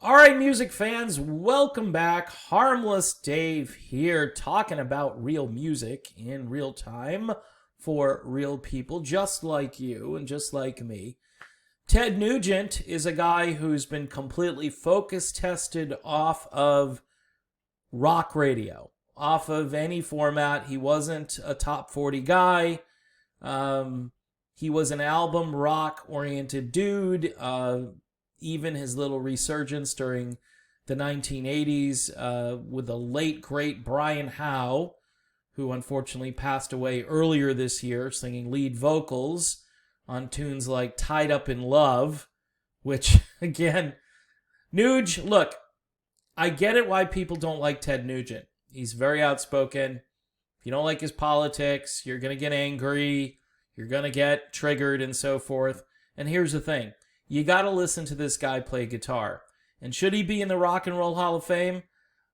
All right, music fans, welcome back. Harmless Dave here, talking about real music in real time for real people just like you and just like me. Ted Nugent is a guy who's been completely focus tested off of rock radio, off of any format. He wasn't a top 40 guy. He was an album rock oriented dude. Even his little resurgence during the 1980s with the late, great Brian Howe, who unfortunately passed away earlier this year, singing lead vocals on tunes like Tied Up in Love, which, again, Nuge, look, I get it why people don't like Ted Nugent. He's very outspoken. If you don't like his politics, you're going to get angry, you're going to get triggered and so forth. And here's the thing. You got to listen to this guy play guitar. And should he be in the Rock and Roll Hall of Fame?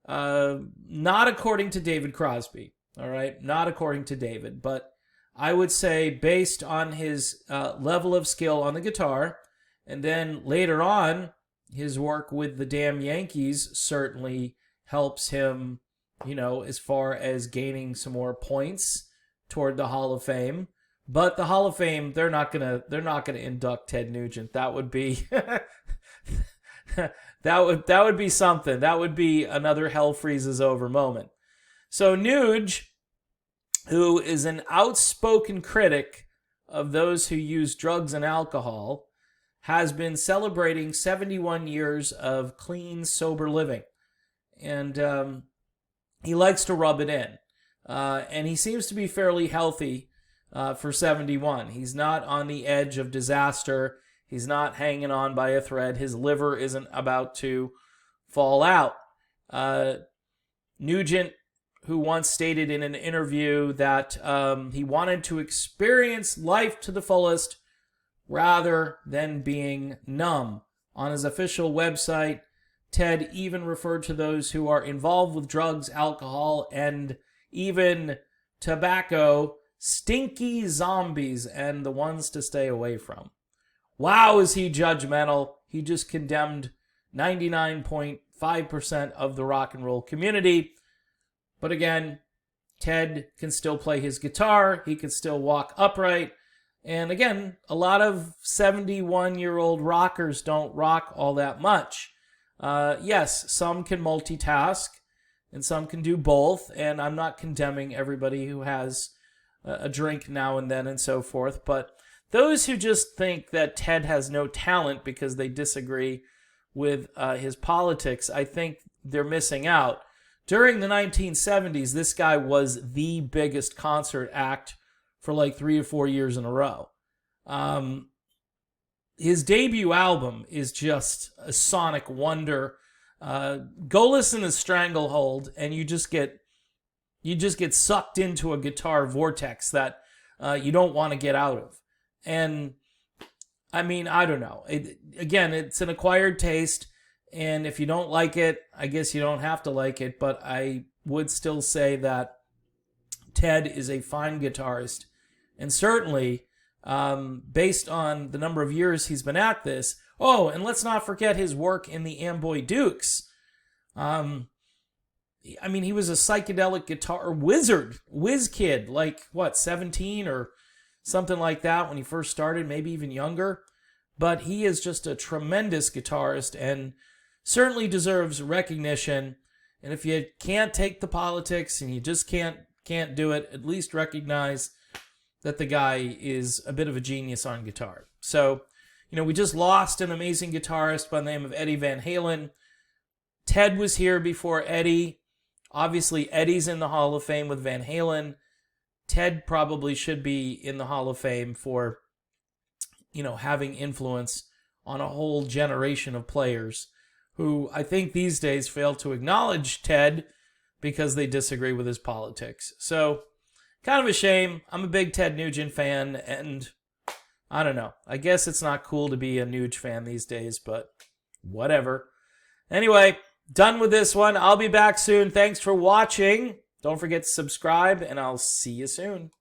Not according to David Crosby. All right? Not according to David. But I would say based on his level of skill on the guitar, and then later on, his work with the damn Yankees certainly helps him, as far as gaining some more points toward the Hall of Fame. But the Hall of Fame, they're not gonna induct Ted Nugent. That would be that would be something. That would be another hell freezes over moment. So Nuge, who is an outspoken critic of those who use drugs and alcohol, has been celebrating 71 years of clean, sober living. And he likes to rub it in. And he seems to be fairly healthy for 71. He's not on the edge of disaster. He's not hanging on by a thread. His liver isn't about to fall out. Nugent, who once stated in an interview that he wanted to experience life to the fullest rather than being numb. On his official website, Ted even referred to those who are involved with drugs, alcohol, and even tobacco stinky zombies and the ones to stay away from. Wow, is he judgmental. He just condemned 99.5% of the rock and roll community. But again, Ted can still play his guitar. He can still walk upright. And again, a lot of 71-year-old rockers don't rock all that much. Yes, some can multitask and some can do both. And I'm not condemning everybody who has a drink now and then and so forth. But those who just think that Ted has no talent because they disagree with his politics, I think they're missing out. During the 1970s, this guy was the biggest concert act for like 3 or 4 years in a row. His debut album is just a sonic wonder. Go listen to Stranglehold and you just get sucked into a guitar vortex that you don't want to get out of. And, I mean, I don't know. Again, it's an acquired taste, and if you don't like it, I guess you don't have to like it, but I would still say that Ted is a fine guitarist, and certainly, based on the number of years he's been at this, oh, and let's not forget his work in the Amboy Dukes. I mean, he was a psychedelic guitar wizard, whiz kid, like, 17 or something like that when he first started, maybe even younger. But he is just a tremendous guitarist and certainly deserves recognition. And if you can't take the politics and you just can't do it, at least recognize that the guy is a bit of a genius on guitar. So, we just lost an amazing guitarist by the name of Eddie Van Halen. Ted was here before Eddie. Obviously, Eddie's in the Hall of Fame with Van Halen. Ted probably should be in the Hall of Fame for, having influence on a whole generation of players who I think these days fail to acknowledge Ted because they disagree with his politics. So, kind of a shame. I'm a big Ted Nugent fan, and I don't know. I guess it's not cool to be a Nuge fan these days, but whatever. Anyway, done with this one. I'll be back soon. Thanks for watching. Don't forget to subscribe, and I'll see you soon.